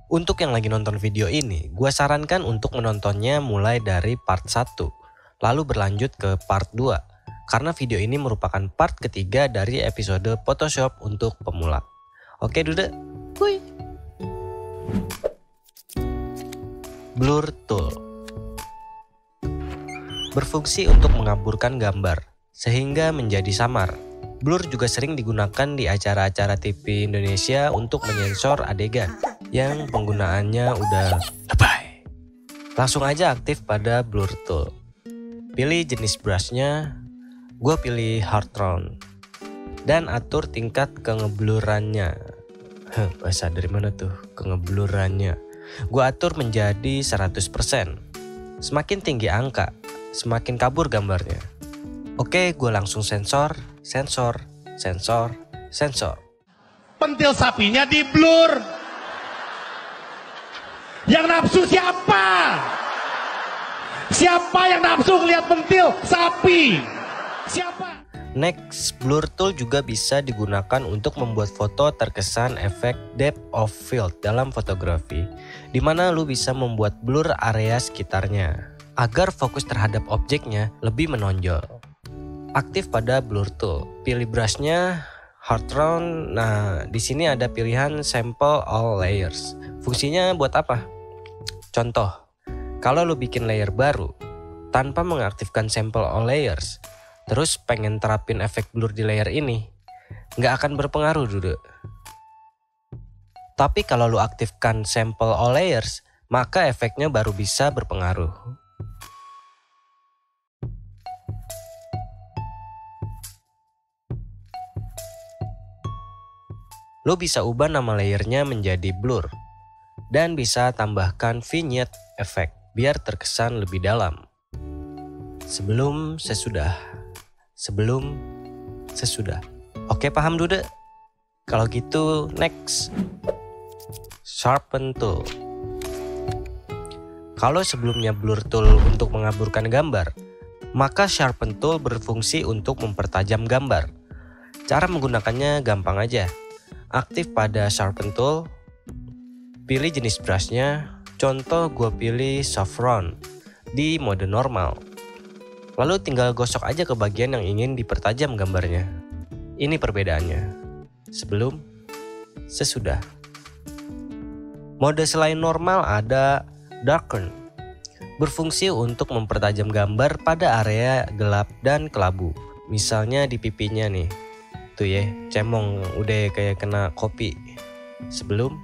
Untuk yang lagi nonton video ini, gua sarankan untuk menontonnya mulai dari part 1, lalu berlanjut ke part 2, karena video ini merupakan part ketiga dari episode Photoshop untuk pemula. Oke Dude? Hui. Blur Tool berfungsi untuk mengaburkan gambar, sehingga menjadi samar. Blur juga sering digunakan di acara-acara TV Indonesia untuk menyensor adegan yang penggunaannya udah lebay. Langsung aja aktif pada Blur Tool. Pilih jenis brushnya, gue pilih hard round. Dan atur tingkat kengeblurannya. Bahasa dari mana tuh kengeblurannya? Gue atur menjadi 100%. Semakin tinggi angka, semakin kabur gambarnya. Oke, gue langsung sensor. Pentil sapinya di blur. Yang nafsu siapa? Siapa yang nafsu ngeliat pentil sapi? Siapa? Next, Blur Tool juga bisa digunakan untuk membuat foto terkesan efek depth of field dalam fotografi, di mana lu bisa membuat blur area sekitarnya agar fokus terhadap objeknya lebih menonjol. Aktif pada Blur Tool, pilih brushnya hard round. Nah, di sini ada pilihan sample all layers. Fungsinya buat apa? Contoh, kalau lu bikin layer baru tanpa mengaktifkan sample all layers, terus pengen terapin efek blur di layer ini, nggak akan berpengaruh Dude. Tapi kalau lu aktifkan sample all layers, maka efeknya baru bisa berpengaruh. Lo bisa ubah nama layernya menjadi blur, dan bisa tambahkan vignette efek biar terkesan lebih dalam. Sebelum, sesudah. Oke, paham Dude? Kalau gitu, next. Sharpen Tool. Kalau sebelumnya Blur Tool untuk mengaburkan gambar, maka Sharpen Tool berfungsi untuk mempertajam gambar. Cara menggunakannya gampang aja. Aktif pada Sharpen Tool, pilih jenis brushnya, contoh gue pilih soft round di mode normal. Lalu tinggal gosok aja ke bagian yang ingin dipertajam gambarnya. Ini perbedaannya, sebelum, sesudah. Mode selain normal ada darken, berfungsi untuk mempertajam gambar pada area gelap dan kelabu. Misalnya di pipinya nih. Tuh ya, cemong udah kayak kena kopi. Sebelum,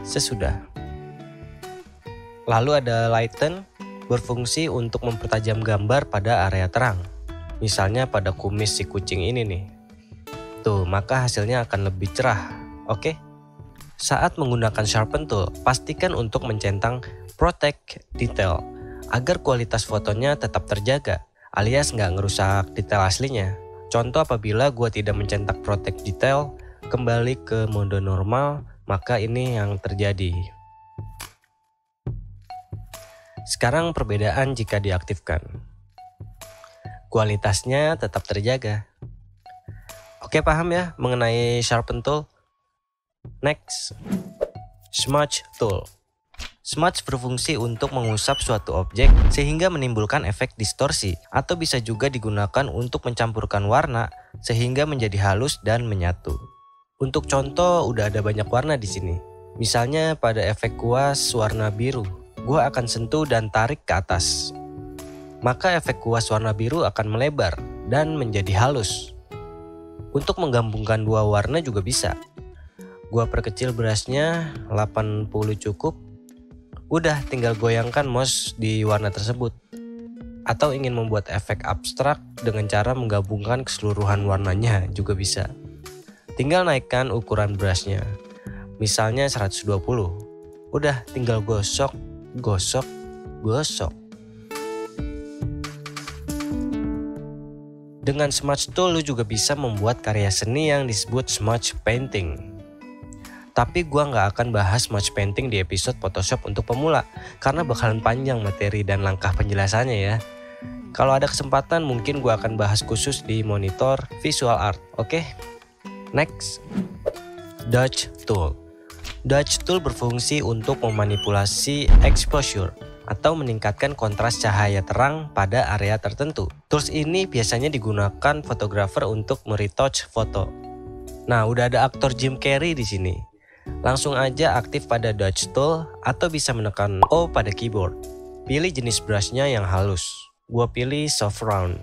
sesudah. Lalu ada lighten, berfungsi untuk mempertajam gambar pada area terang. Misalnya pada kumis si kucing ini nih. Tuh, maka hasilnya akan lebih cerah. Oke? Saat menggunakan Sharpen Tool, pastikan untuk mencentang Protect Detail agar kualitas fotonya tetap terjaga, alias nggak ngerusak detail aslinya. Contoh, apabila gua tidak mencetak Protect Detail, kembali ke mode normal, maka ini yang terjadi. Sekarang perbedaan jika diaktifkan. Kualitasnya tetap terjaga. Oke, paham ya mengenai Sharpen Tool? Next, Smudge Tool. Smudge berfungsi untuk mengusap suatu objek sehingga menimbulkan efek distorsi, atau bisa juga digunakan untuk mencampurkan warna sehingga menjadi halus dan menyatu. Untuk contoh, udah ada banyak warna di sini. Misalnya pada efek kuas warna biru, gua akan sentuh dan tarik ke atas. Maka efek kuas warna biru akan melebar dan menjadi halus. Untuk menggabungkan dua warna juga bisa. Gua perkecil brushnya 80 cukup. Udah, tinggal goyangkan mouse di warna tersebut. Atau ingin membuat efek abstrak dengan cara menggabungkan keseluruhan warnanya juga bisa. Tinggal naikkan ukuran brushnya. Misalnya 120. Udah, tinggal gosok. Dengan Smudge Tool lu juga bisa membuat karya seni yang disebut smudge painting. Tapi gua nggak akan bahas smudge painting di episode Photoshop untuk pemula, karena bakalan panjang materi dan langkah penjelasannya ya. Kalau ada kesempatan mungkin gua akan bahas khusus di monitor visual art, oke? Next, Dodge Tool. Dodge Tool berfungsi untuk memanipulasi exposure atau meningkatkan kontras cahaya terang pada area tertentu. Tools ini biasanya digunakan fotografer untuk meretouch foto. Nah, udah ada aktor Jim Carrey di sini. Langsung aja aktif pada Dodge Tool atau bisa menekan O pada keyboard. Pilih jenis brushnya yang halus. Gua pilih soft round.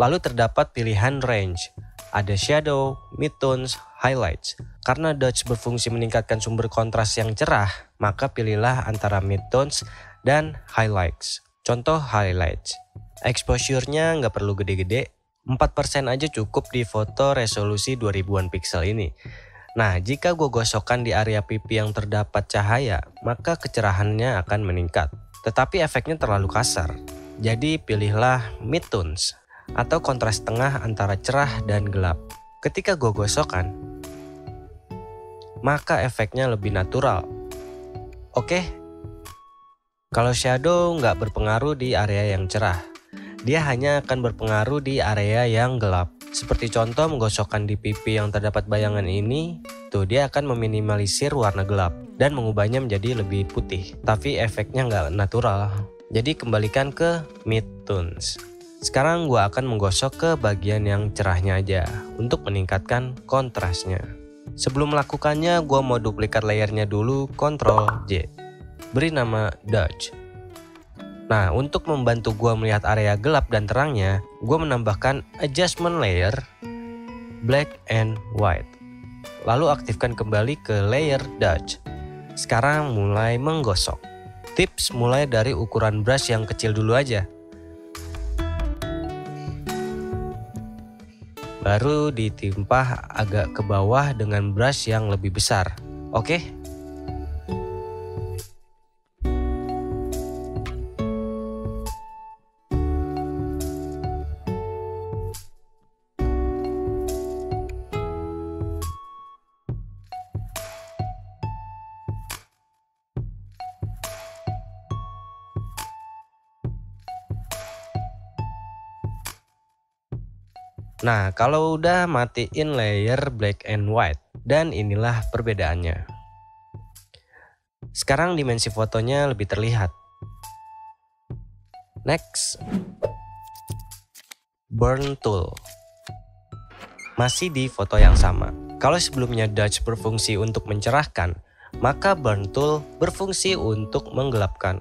Lalu terdapat pilihan range. Ada shadow, midtones, highlights. Karena Dodge berfungsi meningkatkan sumber kontras yang cerah, maka pilihlah antara midtones dan highlights. Contoh highlights. Exposure-nya nggak perlu gede-gede, 4% aja cukup di foto resolusi 2000-an pixel ini. Nah, jika gue gosokkan di area pipi yang terdapat cahaya, maka kecerahannya akan meningkat. Tetapi efeknya terlalu kasar. Jadi pilihlah midtones atau kontras tengah antara cerah dan gelap. Ketika gue gosokkan, maka efeknya lebih natural. Oke? Kalau shadow nggak berpengaruh di area yang cerah. Dia hanya akan berpengaruh di area yang gelap. Seperti contoh menggosokkan di pipi yang terdapat bayangan ini, tuh dia akan meminimalisir warna gelap dan mengubahnya menjadi lebih putih. Tapi efeknya nggak natural. Jadi kembalikan ke midtones. Sekarang gue akan menggosok ke bagian yang cerahnya aja untuk meningkatkan kontrasnya. Sebelum melakukannya, gue mau duplikat layernya dulu, Ctrl J. Beri nama Dodge. Nah, untuk membantu gue melihat area gelap dan terangnya, gue menambahkan adjustment layer black and white. Lalu aktifkan kembali ke layer Dodge. Sekarang mulai menggosok. Tips mulai dari ukuran brush yang kecil dulu aja. Baru ditimpah agak ke bawah dengan brush yang lebih besar. Oke? Nah, kalau udah matiin layer black and white, dan inilah perbedaannya. Sekarang dimensi fotonya lebih terlihat. Next, Burn Tool. Masih di foto yang sama. Kalau sebelumnya Dodge berfungsi untuk mencerahkan, maka Burn Tool berfungsi untuk menggelapkan.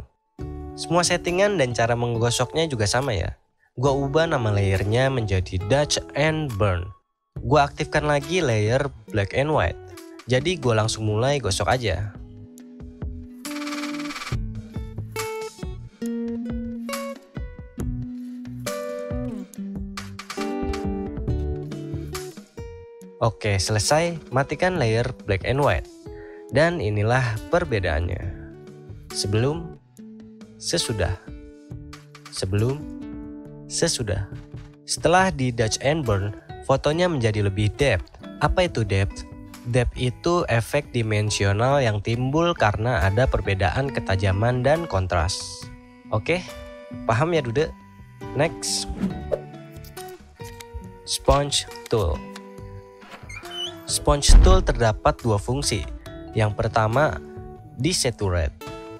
Semua settingan dan cara menggosoknya juga sama ya. Gua ubah nama layernya menjadi Dodge and Burn. Gua aktifkan lagi layer black and white. Jadi gua langsung mulai gosok aja. Oke, selesai. Matikan layer black and white. Dan inilah perbedaannya. Sebelum, sesudah. Sebelum, sesudah. Setelah di Dodge and Burn, fotonya menjadi lebih depth. Apa itu depth? Depth itu efek dimensional yang timbul karena ada perbedaan ketajaman dan kontras. Oke, paham ya Dude? Next, Sponge Tool. Sponge Tool terdapat dua fungsi. Yang pertama, desaturate,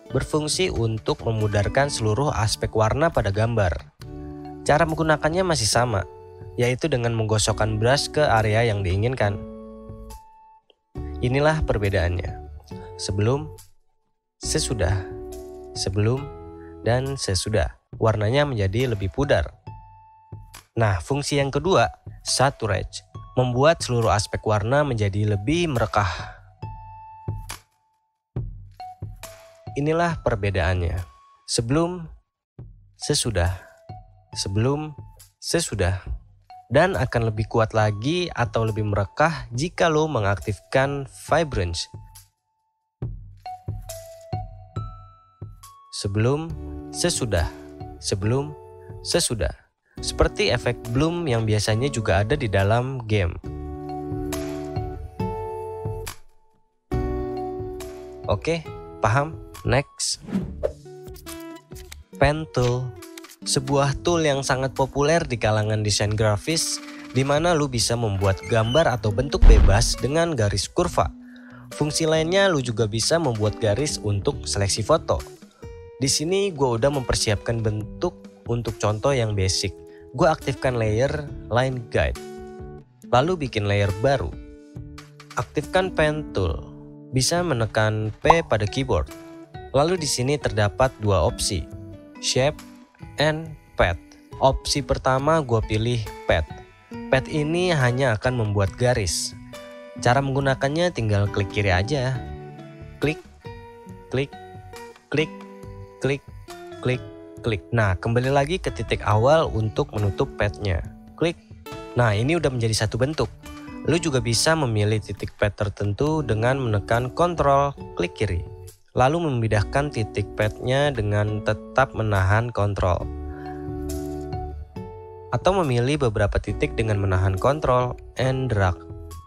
berfungsi untuk memudarkan seluruh aspek warna pada gambar. Cara menggunakannya masih sama, yaitu dengan menggosokkan brush ke area yang diinginkan. Inilah perbedaannya. Sebelum, sesudah, sebelum, dan sesudah. Warnanya menjadi lebih pudar. Nah, fungsi yang kedua, saturate, membuat seluruh aspek warna menjadi lebih merekah. Inilah perbedaannya. Sebelum, sesudah. Sebelum, sesudah. Dan akan lebih kuat lagi atau lebih merekah jika lo mengaktifkan vibrance. Sebelum, sesudah. Sebelum, sesudah. Seperti efek bloom yang biasanya juga ada di dalam game. Oke, paham? Next, Pen Tool. Sebuah tool yang sangat populer di kalangan desain grafis, di mana lu bisa membuat gambar atau bentuk bebas dengan garis kurva. Fungsi lainnya lu juga bisa membuat garis untuk seleksi foto. Di sini gue udah mempersiapkan bentuk untuk contoh yang basic. Gue aktifkan layer line guide. Lalu bikin layer baru. Aktifkan pen tool. Bisa menekan P pada keyboard. Lalu di sini terdapat dua opsi, shape and path. Opsi pertama gue pilih path. Path ini hanya akan membuat garis. Cara menggunakannya tinggal klik kiri aja. Klik, klik, klik, klik, klik, klik. Nah, kembali lagi ke titik awal untuk menutup path-nya. Klik. Nah, ini udah menjadi satu bentuk. Lu juga bisa memilih titik path tertentu dengan menekan Ctrl, klik kiri. Lalu memindahkan titik path-nya dengan tetap menahan Ctrl. Atau memilih beberapa titik dengan menahan Ctrl and drag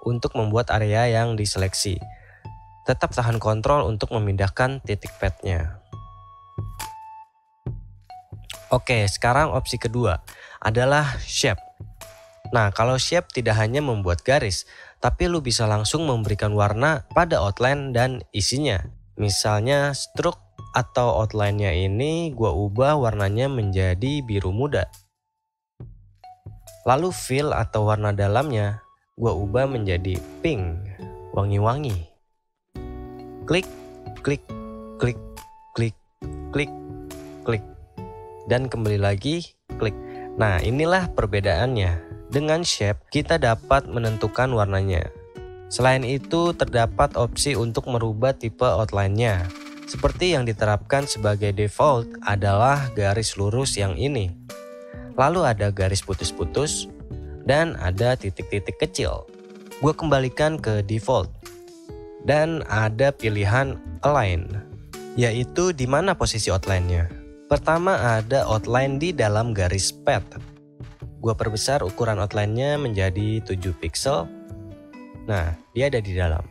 untuk membuat area yang diseleksi. Tetap tahan Ctrl untuk memindahkan titik path-nya. Oke, sekarang opsi kedua adalah shape. Nah, kalau shape tidak hanya membuat garis, tapi lu bisa langsung memberikan warna pada outline dan isinya. Misalnya stroke atau outline-nya ini gua ubah warnanya menjadi biru muda. Lalu fill atau warna dalamnya gua ubah menjadi pink, wangi-wangi. Klik, klik, klik, klik, klik, klik. Dan kembali lagi, klik. Nah, inilah perbedaannya. Dengan shape, kita dapat menentukan warnanya. Selain itu, terdapat opsi untuk merubah tipe outline-nya. Seperti yang diterapkan sebagai default adalah garis lurus yang ini. Lalu ada garis putus-putus, dan ada titik-titik kecil. Gue kembalikan ke default. Dan ada pilihan align, yaitu di mana posisi outline-nya. Pertama ada outline di dalam garis path. Gue perbesar ukuran outline-nya menjadi 7 pixel. Nah, dia ada di dalam.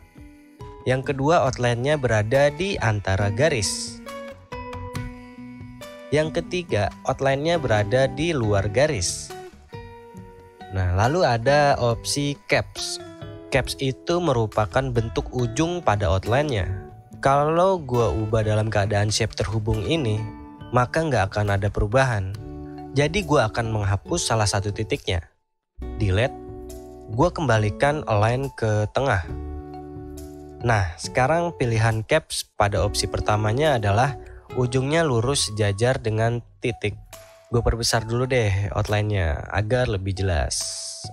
Yang kedua outline-nya berada di antara garis. Yang ketiga outline-nya berada di luar garis. Nah, lalu ada opsi caps. Caps itu merupakan bentuk ujung pada outline-nya. Kalau gua ubah dalam keadaan shape terhubung ini, maka nggak akan ada perubahan. Jadi gua akan menghapus salah satu titiknya. Delete. Gua kembalikan align ke tengah. Nah, sekarang pilihan caps pada opsi pertamanya adalah ujungnya lurus sejajar dengan titik. Gue perbesar dulu deh outline-nya agar lebih jelas,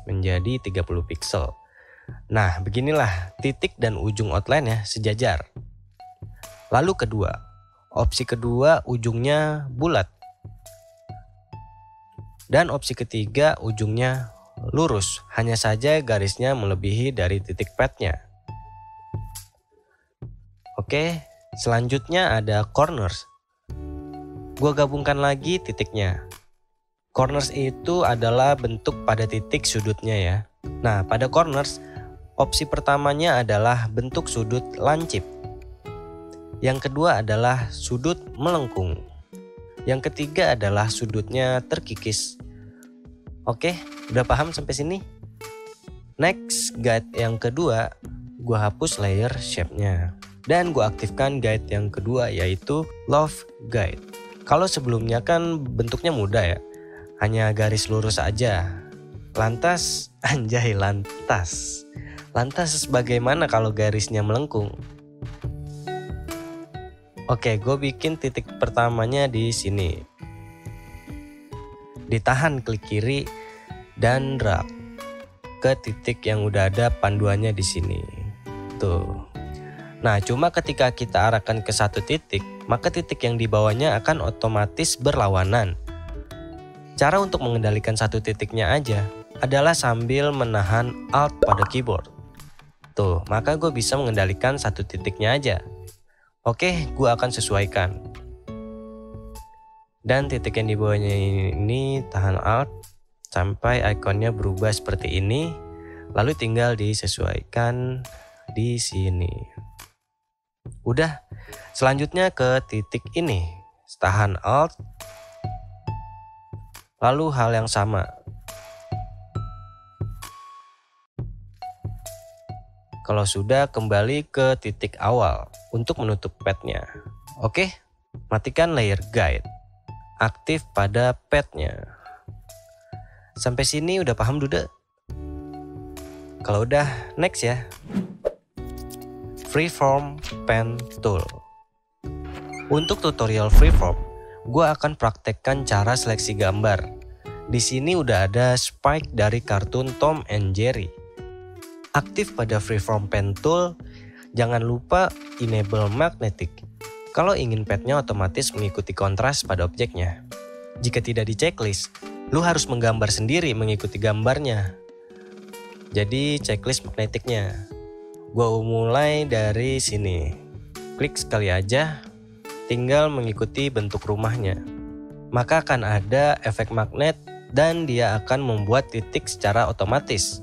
menjadi 30 pixel. Nah, beginilah titik dan ujung outline-nya sejajar. Lalu kedua, opsi kedua ujungnya bulat. Dan opsi ketiga ujungnya lurus, hanya saja garisnya melebihi dari titik path-nya. Oke, selanjutnya ada corners. Gua gabungkan lagi titiknya. Corners itu adalah bentuk pada titik sudutnya ya. Nah, pada corners, opsi pertamanya adalah bentuk sudut lancip. Yang kedua adalah sudut melengkung. Yang ketiga adalah sudutnya terkikis. Oke, udah paham sampai sini? Next, guide yang kedua, gua hapus layer shape-nya. Dan gua aktifkan guide yang kedua yaitu love guide. Kalau sebelumnya kan bentuknya mudah ya, hanya garis lurus aja. Lantas, anjay lantas. Lantas bagaimana kalau garisnya melengkung? Oke, gue bikin titik pertamanya di sini. Ditahan klik kiri dan drag ke titik yang udah ada panduannya di sini. Tuh. Nah, cuma ketika kita arahkan ke satu titik, maka titik yang di bawahnya akan otomatis berlawanan. Cara untuk mengendalikan satu titiknya aja adalah sambil menahan Alt pada keyboard. Tuh, maka gue bisa mengendalikan satu titiknya aja. Oke, gue akan sesuaikan. Dan titik yang di bawahnya ini tahan Alt sampai ikonnya berubah seperti ini. Lalu tinggal disesuaikan di sini. Udah, selanjutnya ke titik ini. Tahan Alt. Lalu hal yang sama. Kalau sudah, kembali ke titik awal untuk menutup padnya. Oke, matikan layer guide. Aktif pada padnya. Sampai sini udah paham Duda? Kalau udah, next ya. Freeform Pen Tool. Untuk tutorial freeform, gue akan praktekkan cara seleksi gambar. Di sini udah ada Spike dari kartun Tom and Jerry. Aktif pada Freeform Pen Tool, jangan lupa enable magnetic. Kalau ingin padnya otomatis mengikuti kontras pada objeknya. Jika tidak di checklist, lu harus menggambar sendiri mengikuti gambarnya. Jadi checklist magnetiknya. Gua mulai dari sini. Klik sekali aja, tinggal mengikuti bentuk rumahnya. Maka akan ada efek magnet dan dia akan membuat titik secara otomatis.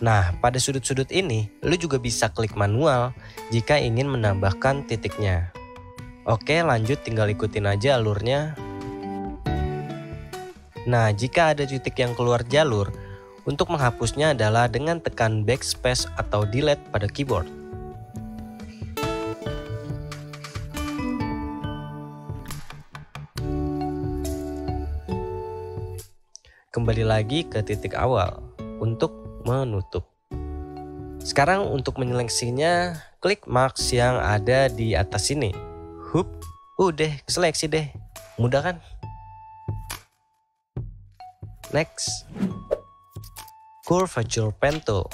Nah, pada sudut-sudut ini, lu juga bisa klik manual jika ingin menambahkan titiknya. Oke, lanjut tinggal ikutin aja alurnya. Nah, jika ada titik yang keluar jalur, untuk menghapusnya adalah dengan tekan backspace atau delete pada keyboard. Kembali lagi ke titik awal untuk menutup. Sekarang untuk menyeleksinya, klik marks yang ada di atas sini. Hup, udah seleksi deh. Mudah kan? Next. Curvature Pen Tool.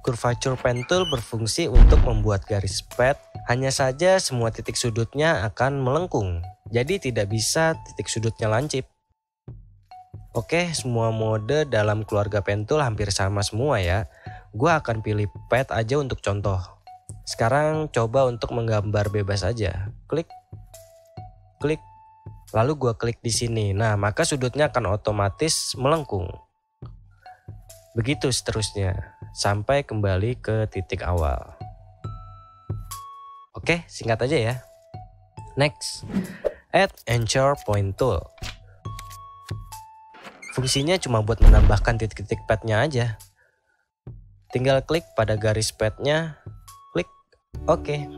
Curvature Pen Tool berfungsi untuk membuat garis pad, hanya saja semua titik sudutnya akan melengkung. Jadi tidak bisa titik sudutnya lancip. Oke, semua mode dalam keluarga pen tool hampir sama semua ya. Gua akan pilih pad aja untuk contoh. Sekarang coba untuk menggambar bebas aja. Klik, klik, lalu gua klik di sini. Nah, maka sudutnya akan otomatis melengkung. Begitu seterusnya, sampai kembali ke titik awal. Oke, singkat aja ya. Next, Add Anchor Point Tool. Fungsinya cuma buat menambahkan titik-titik padnya aja. Tinggal klik pada garis padnya, klik OK.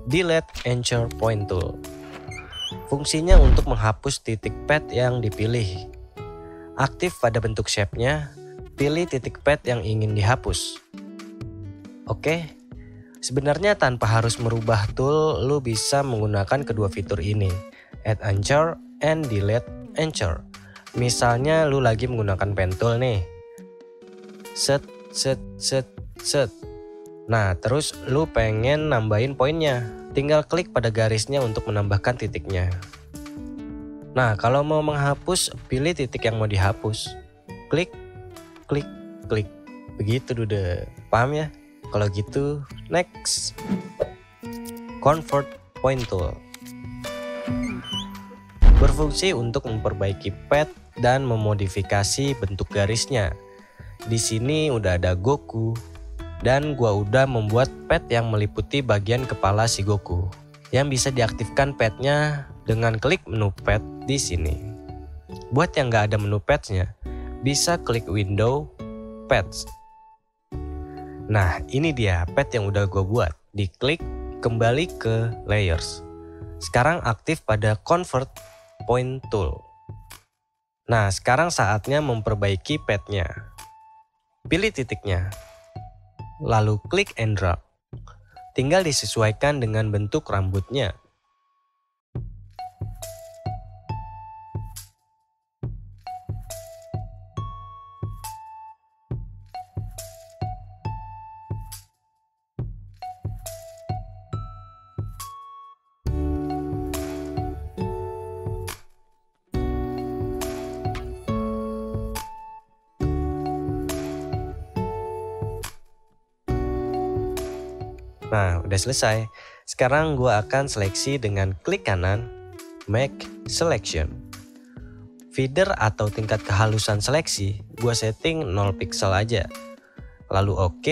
Delete Anchor Point Tool. Fungsinya untuk menghapus titik pad yang dipilih. Aktif pada bentuk shape-nya, pilih titik pad yang ingin dihapus. Oke. Sebenarnya tanpa harus merubah tool, lu bisa menggunakan kedua fitur ini, Add Anchor and Delete Anchor. Misalnya lu lagi menggunakan pen tool nih. Set. Nah, terus lu pengen nambahin poinnya. Tinggal klik pada garisnya untuk menambahkan titiknya. Nah, kalau mau menghapus, pilih titik yang mau dihapus. Klik, klik, klik. Begitu Duda. Paham ya? Kalau gitu, next. Convert Point Tool. Berfungsi untuk memperbaiki pad dan memodifikasi bentuk garisnya. Di sini udah ada Goku, dan gua udah membuat pad yang meliputi bagian kepala si Goku, yang bisa diaktifkan padnya dengan klik menu pad di sini. Buat yang nggak ada menu padsnya, bisa klik Window, Pads. Nah, ini dia pad yang udah gue buat. Diklik, kembali ke Layers. Sekarang aktif pada Convert Point Tool. Nah, sekarang saatnya memperbaiki padnya. Pilih titiknya. Lalu klik and drag. Tinggal disesuaikan dengan bentuk rambutnya. Nah, udah selesai. Sekarang gue akan seleksi dengan klik kanan, Make Selection. Feeder atau tingkat kehalusan seleksi, gue setting 0 pixel aja. Lalu OK,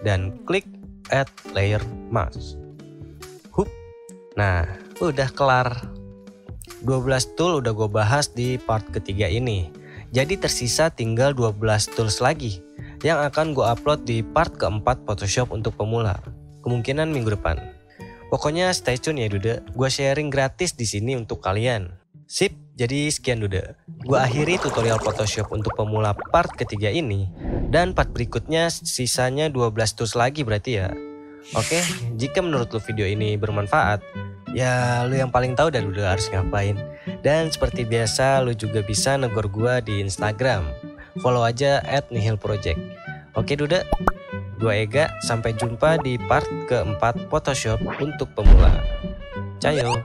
dan klik Add Layer Mask. Hup. Nah, udah kelar. 12 tool udah gue bahas di part ketiga ini. Jadi tersisa tinggal 12 tools lagi yang akan gue upload di part keempat Photoshop untuk pemula. Kemungkinan minggu depan. Pokoknya stay tune ya Dude, gue sharing gratis di sini untuk kalian. Sip, jadi sekian Dude. Gue akhiri tutorial Photoshop untuk pemula part ketiga ini. Dan part berikutnya sisanya 12 tools lagi berarti ya. Oke, jika menurut lu video ini bermanfaat, ya lu yang paling tahu dan udah harus ngapain. Dan seperti biasa lu juga bisa negor gua di Instagram. Follow aja @nihilproject. Oke Duda, gua Ega, sampai jumpa di part keempat Photoshop untuk pemula. Cayo.